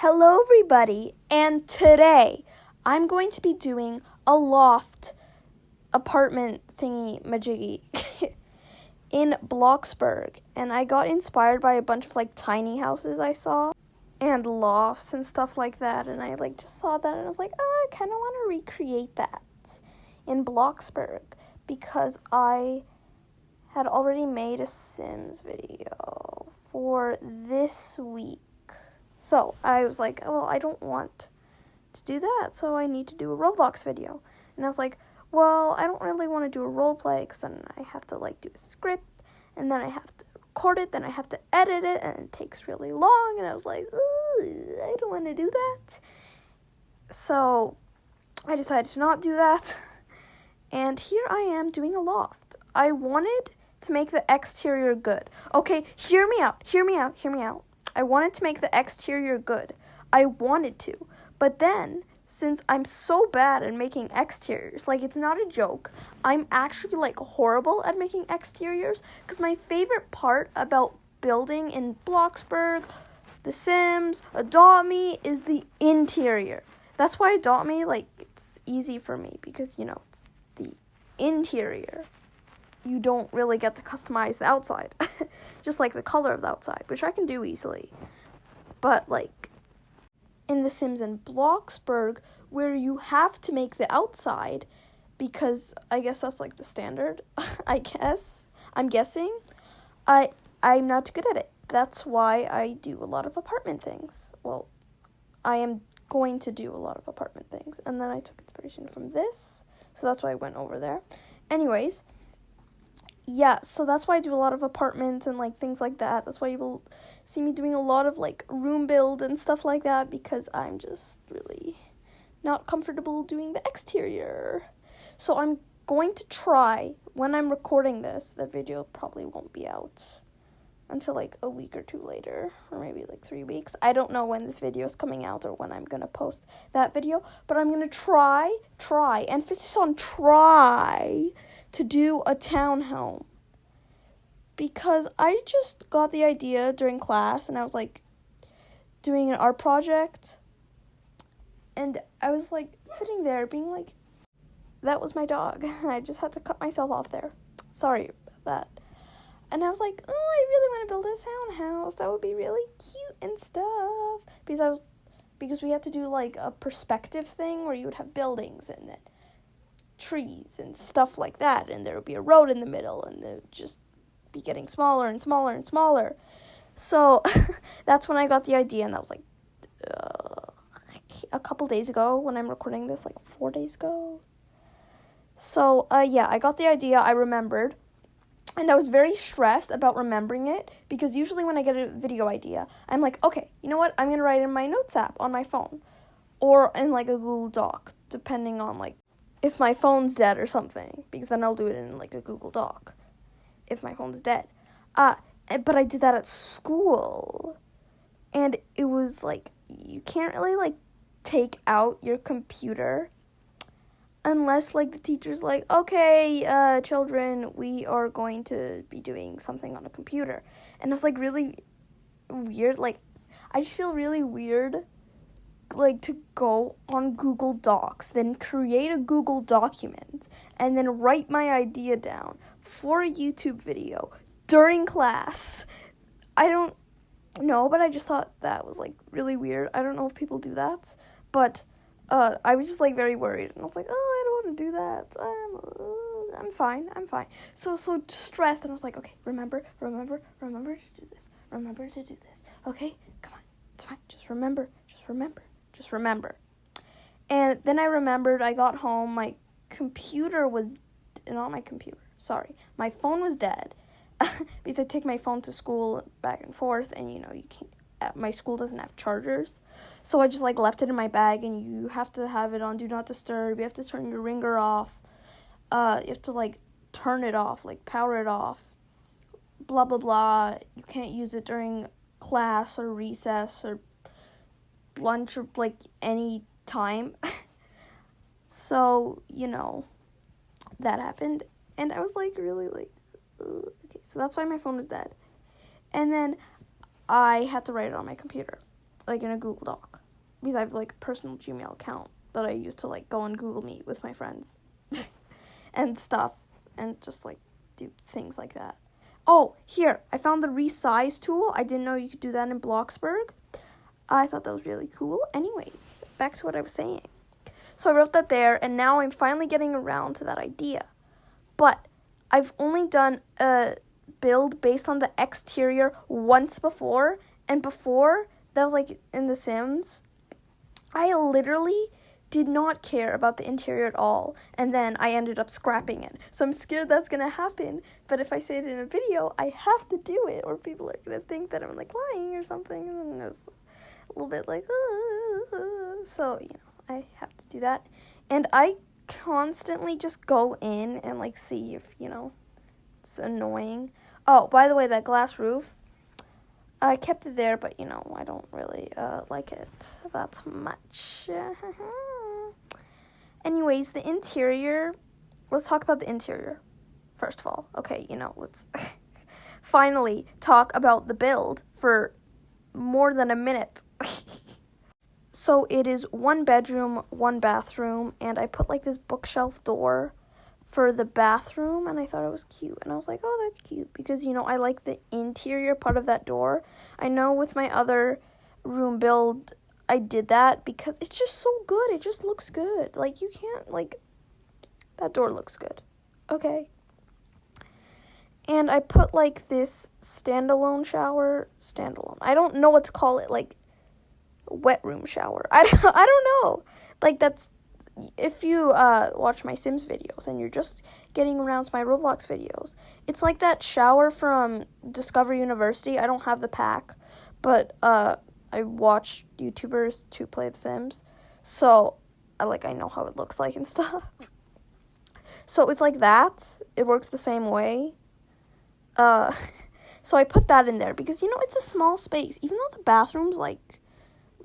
Hello everybody, and today I'm going to be doing a loft apartment thingy majiggy in Bloxburg, and I got inspired by a bunch of tiny houses I saw and lofts and stuff like that, and I just saw that and I was like, I kind of want to recreate that in Bloxburg because I had already made a Sims video for this week. So I was like, well, I don't want to do that, so I need to do a Roblox video. And I was like, well, I don't really want to do a role play because then I have to do a script, and then I have to record it, then I have to edit it, and it takes really long. And I was like, I don't want to do that. So I decided to not do that. And here I am doing a loft. I wanted to make the exterior good. Okay, hear me out. I wanted to make the exterior good. I wanted to. But then, since I'm so bad at making exteriors, it's not a joke, I'm actually, horrible at making exteriors, because my favorite part about building in Bloxburg, The Sims, Adopt Me, is the interior. That's why Adopt Me, it's easy for me, because, it's the interior. You don't really get to customize the outside. Just the color of the outside, which I can do easily. But in The Sims and Bloxburg, where you have to make the outside, because I guess that's the standard, I'm guessing, I'm not good at it. That's why I do a lot of apartment things. Well, I am going to do a lot of apartment things. And then I took inspiration from this, so that's why I went over there. Anyways, yeah, so that's why I do a lot of apartments and things like that. That's why you will see me doing a lot of room build and stuff like that, because I'm just really not comfortable doing the exterior. So I'm going to try, when I'm recording this, the video probably won't be out until a week or two later, or maybe 3 weeks. I don't know when this video is coming out or when I'm going to post that video, but I'm going to try, emphasis on try, to do a townhome. Because I just got the idea during class, and I was doing an art project, and I was sitting there being that was my dog. I just had to cut myself off there. Sorry about that. And I was like, oh, I really want to build a townhouse. That would be really cute and stuff. Because we had to do a perspective thing where you would have buildings and then trees and stuff like that, and there would be a road in the middle, and it would just be getting smaller and smaller and smaller. So that's when I got the idea, and that was a couple days ago when I'm recording this, 4 days ago. So yeah, I got the idea, I remembered, and I was very stressed about remembering it, because usually when I get a video idea, I'm okay, you know what, I'm going to write it in my notes app on my phone, or in a Google Doc, depending on if my phone's dead or something, because then I'll do it in a Google Doc if my phone's dead. But I did that at school, and it was you can't really take out your computer unless the teacher's okay, children, we are going to be doing something on a computer. And it was really weird. I just feel really weird to go on Google Docs, then create a Google document, and then write my idea down for a YouTube video during class. I don't know, but I just thought that was really weird. I don't know if people do that, but I was just very worried, and I was I don't want to do that. I'm fine. So stressed, and I was okay, remember to do this. Remember to do this. Okay, come on, it's fine. Just remember. And then I remembered, I got home, my phone was dead, because I take my phone to school back and forth, and you can't, my school doesn't have chargers, so I just left it in my bag, and you have to have it on Do Not Disturb, you have to turn your ringer off, you have to turn it off, power it off, blah blah blah, you can't use it during class or recess or lunch or any time. So that happened, and I was really okay, so that's why my phone was dead. And then I had to write it on my computer. like, in a Google Doc. Because I have, like, a personal Gmail account that I use to, like, go on Google Meet with my friends. And stuff. And just, like, do things like that. Oh, here. I found the resize tool. I didn't know you could do that in Bloxburg. I thought that was really cool. Anyways, back to what I was saying. So I wrote that there, and now I'm finally getting around to that idea. But I've only done a build based on the exterior once before, and before, that was like in The Sims, I literally did not care about the interior at all, and then I ended up scrapping it. So I'm scared that's gonna happen, but if I say it in a video, I have to do it, or people are gonna think that I'm like lying or something, and then it's a little bit like, so, you know, I have to do that. And I constantly just go in and, like, see if, you know, it's annoying. Oh, by the way, that glass roof, I kept it there, but, you know, I don't really like it that much. Anyways, the interior, let's talk about the interior, first of all. Okay, you know, let's finally talk about the build for more than a minute. So it is 1 bedroom, 1 bathroom, and I put, like, this bookshelf door for the bathroom, and I thought it was cute, and I was like, oh, that's cute, because, you know, I like the interior part of that door. I know with my other room build, I did that, because it's just so good, it just looks good, like, you can't, like, that door looks good, okay? And I put, like, this standalone, I don't know what to call it, like, wet room shower. I don't know. Like, that's, if you watch my Sims videos and you're just getting around to my Roblox videos, it's like that shower from Discover University. I don't have the pack, but I watch YouTubers to play The Sims, so I know how it looks like and stuff. So it's like that. It works the same way. So I put that in there because, you know, it's a small space, even though the bathroom's like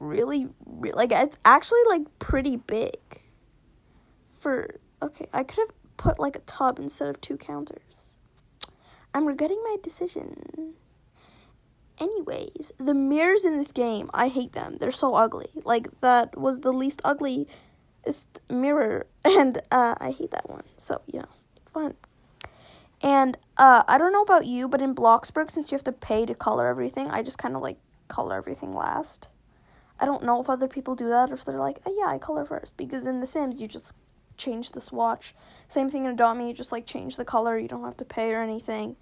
really, like, it's actually, like, pretty big okay, I could have put, like, a tub instead of 2 counters. I'm regretting my decision. Anyways, the mirrors in this game, I hate them. They're so ugly. Like, that was the least ugliest mirror, and I hate that one. So, you know, fun. And I don't know about you, but in Bloxburg, since you have to pay to color everything, I just kind of, like, color everything last. I don't know if other people do that or if they're like, oh, yeah, I color first. Because in The Sims, you just change the swatch. Same thing in Adopt Me, you just, like, change the color. You don't have to pay or anything.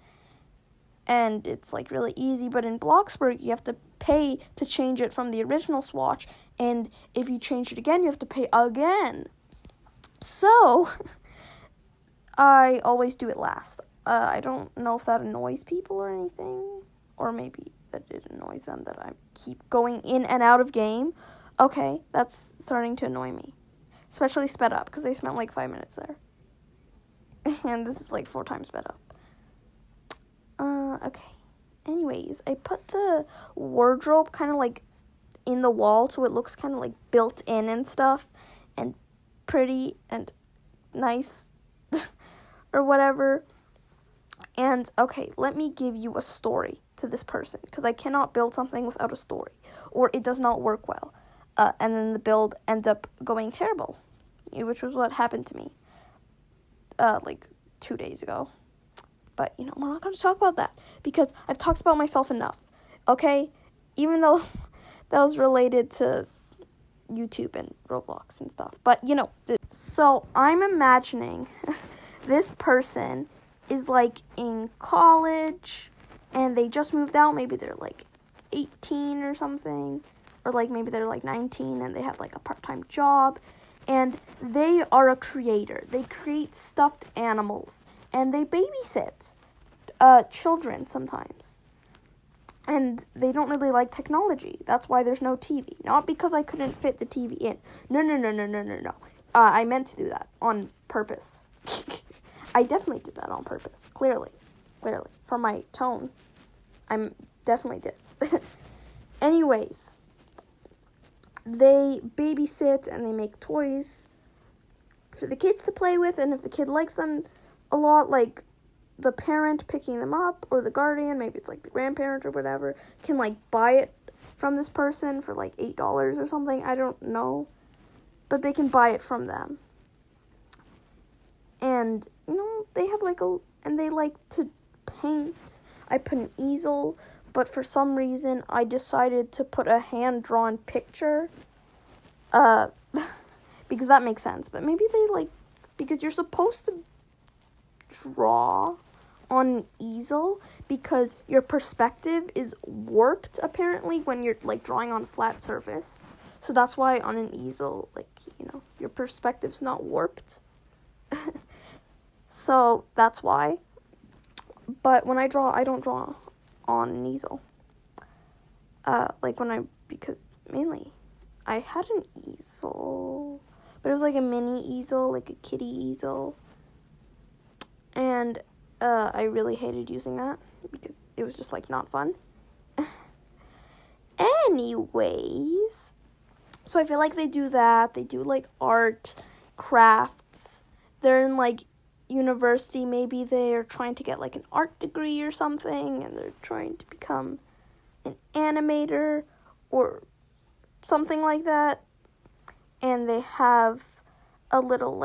And it's, like, really easy. But in Bloxburg, you have to pay to change it from the original swatch. And if you change it again, you have to pay again. So, I always do it last. I don't know if that annoys people or anything. Or maybe that it annoys them that I keep going in and out of game. Okay, that's starting to annoy me. Especially sped up, because they spent like 5 minutes there. And this is like 4 times sped up. Okay. Anyways, I put the wardrobe kind of like in the wall, so it looks kind of like built in and stuff. And pretty and nice. Or whatever. And, okay, let me give you a story to this person, because I cannot build something without a story, or it does not work well, and then the build ends up going terrible, which was what happened to me, like, 2 days ago. But, you know, we're not going to talk about that, because I've talked about myself enough, okay? Even though that was related to YouTube and Roblox and stuff, but, you know, so I'm imagining this person is, like, in college, and they just moved out. Maybe they're, like, 18 or something, or, like, maybe they're, like, 19, and they have, like, a part-time job, and they are a creator. They create stuffed animals, and they babysit children sometimes, and they don't really like technology. That's why there's no TV. Not because I couldn't fit the TV in. No. I meant to do that on purpose. I definitely did that on purpose. Clearly. From my tone, I definitely did. Anyways, they babysit and they make toys for the kids to play with, and if the kid likes them a lot, like, the parent picking them up, or the guardian, maybe it's like the grandparent or whatever, can, like, buy it from this person for like $8 or something. I don't know. But they can buy it from them. And, they have and they like to paint. I put an easel, but for some reason I decided to put a hand-drawn picture. Because that makes sense. But maybe they because you're supposed to draw on an easel because your perspective is warped apparently when you're drawing on a flat surface. So that's why on an easel, your perspective's not warped. So that's why. But when I draw, I don't draw on an easel. Because mainly I had an easel, but it was like a mini easel, like a kitty easel. And I really hated using that because it was just not fun. Anyways, so I feel like they do that. They do art, crafts. They're in university. Maybe they're trying to get an art degree or something, and they're trying to become an animator or something like that. And they have a little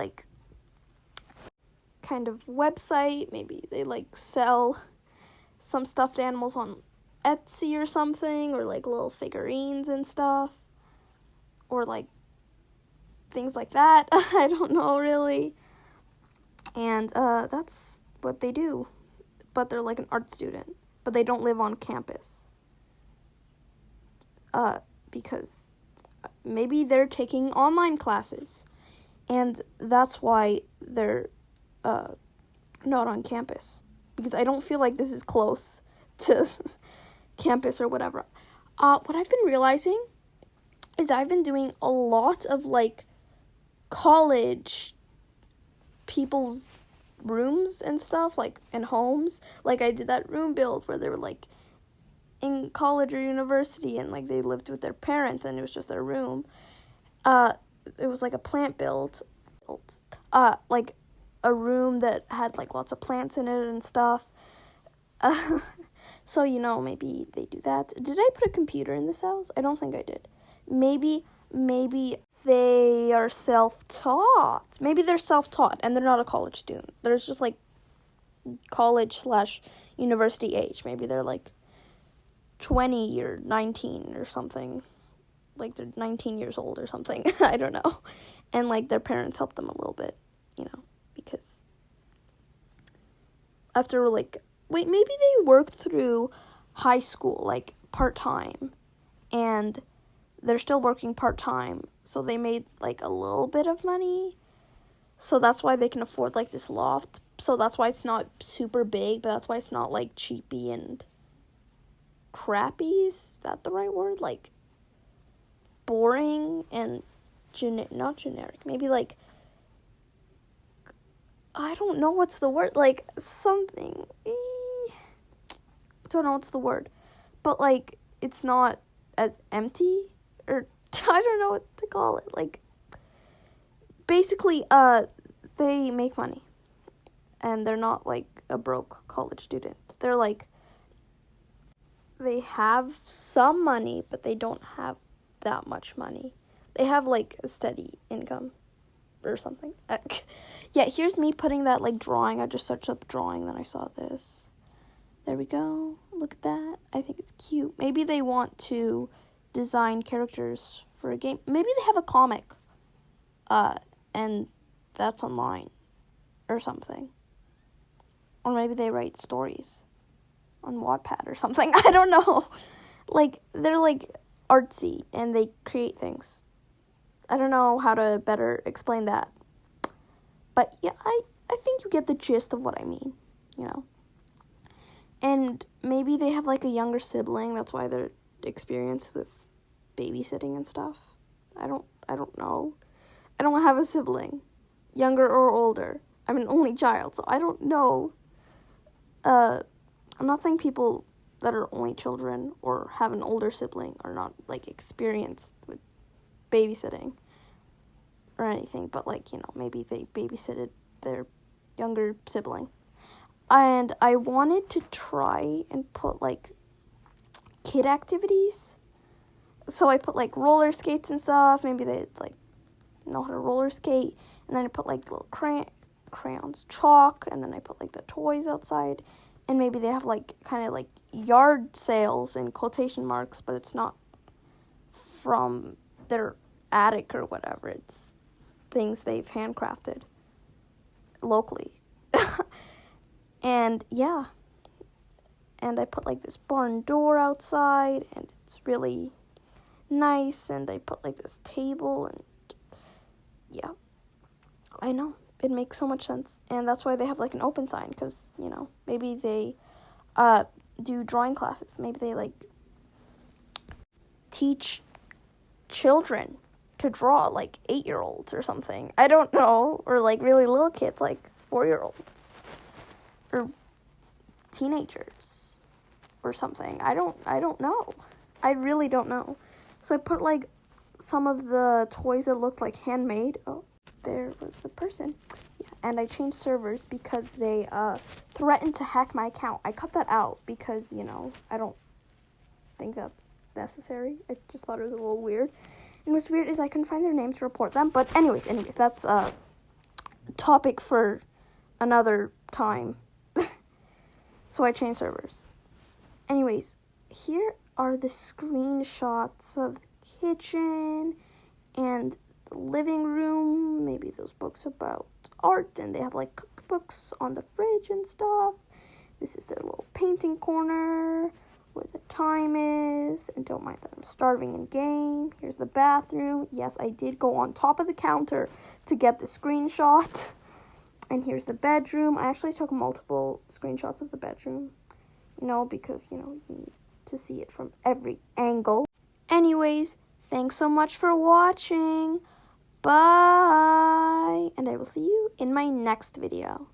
kind of website. Maybe they sell some stuffed animals on Etsy or something, or little figurines and stuff, or things like that. I don't know really. And that's what they do. But they're an art student, but they don't live on campus. Because maybe they're taking online classes, and that's why they're not on campus, because I don't feel like this is close to campus or whatever. What I've been realizing is I've been doing a lot of college people's rooms and stuff, and homes. I did that room build where they were in college or university, and they lived with their parents, and it was just their room. It was a plant build, a room that had lots of plants in it and stuff. So maybe they do that. Did I put a computer in this house? I don't think I did. Maybe they are self-taught. Maybe they're self-taught and they're not a college student. They're just college/university age. Maybe they're 20 or 19 or something. They're 19 years old or something. I don't know. And their parents help them a little bit, because after maybe they worked through high school part-time, and they're still working part-time, so they made a little bit of money, so that's why they can afford this loft. So that's why it's not super big, but that's why it's not cheapy and crappy. Is that the right word? Boring and not generic. Maybe I don't know what's the word. Something. Don't know what's the word. But it's not as empty, or I don't know what to call it. Basically, they make money, and they're not a broke college student. They're they have some money, but they don't have that much money. They have a steady income or something. Yeah, here's me putting that drawing. I just searched up drawing, then I saw this. There we go. Look at that. I think it's cute. Maybe they want to design characters for a game. Maybe they have a comic, and that's online or something. Or maybe they write stories on Wattpad or something. I don't know. They're artsy and they create things. I don't know how to better explain that. But yeah, I think you get the gist of what I mean, And maybe they have a younger sibling, that's why they're experienced with babysitting and stuff. I don't know. I don't have a sibling, younger or older. I'm an only child, so I don't know. I'm not saying people that are only children or have an older sibling are not experienced with babysitting or anything, but maybe they babysitted their younger sibling. And I wanted to try and put kid activities So I put like roller skates and stuff. Maybe they like know how to roller skate. And then I put like little crayons, chalk, and then I put like the toys outside. And maybe they have like kind of like yard sales in quotation marks, but it's not from their attic or whatever. It's things they've handcrafted locally. And yeah. And I put like this barn door outside, and it's really nice. And I put like this table, and yeah, I know, it makes so much sense. And that's why they have like an open sign, because, you know, maybe they do drawing classes. Maybe they like teach children to draw, like 8-year-olds or something. I don't know. Or like really little kids, like 4-year-olds or teenagers or something. I don't know. I really don't know. So I put like some of the toys that looked like handmade. Oh, there was a person. Yeah, and I changed servers because they threatened to hack my account. I cut that out because, you know, I don't think that's necessary. I just thought it was a little weird. And what's weird is I couldn't find their name to report them. But anyways, that's a topic for another time. So I changed servers. Anyways, here are the screenshots of the kitchen and the living room. Maybe those books about art, and they have like cookbooks on the fridge and stuff. This is their little painting corner where the time is. And don't mind that I'm starving in game. Here's the bathroom. Yes, I did go on top of the counter to get the screenshot. And here's the bedroom. I actually took multiple screenshots of the bedroom, you know, because, you know, you need to see it from every angle. Anyways, thanks so much for watching. Bye. And I will see you in my next video.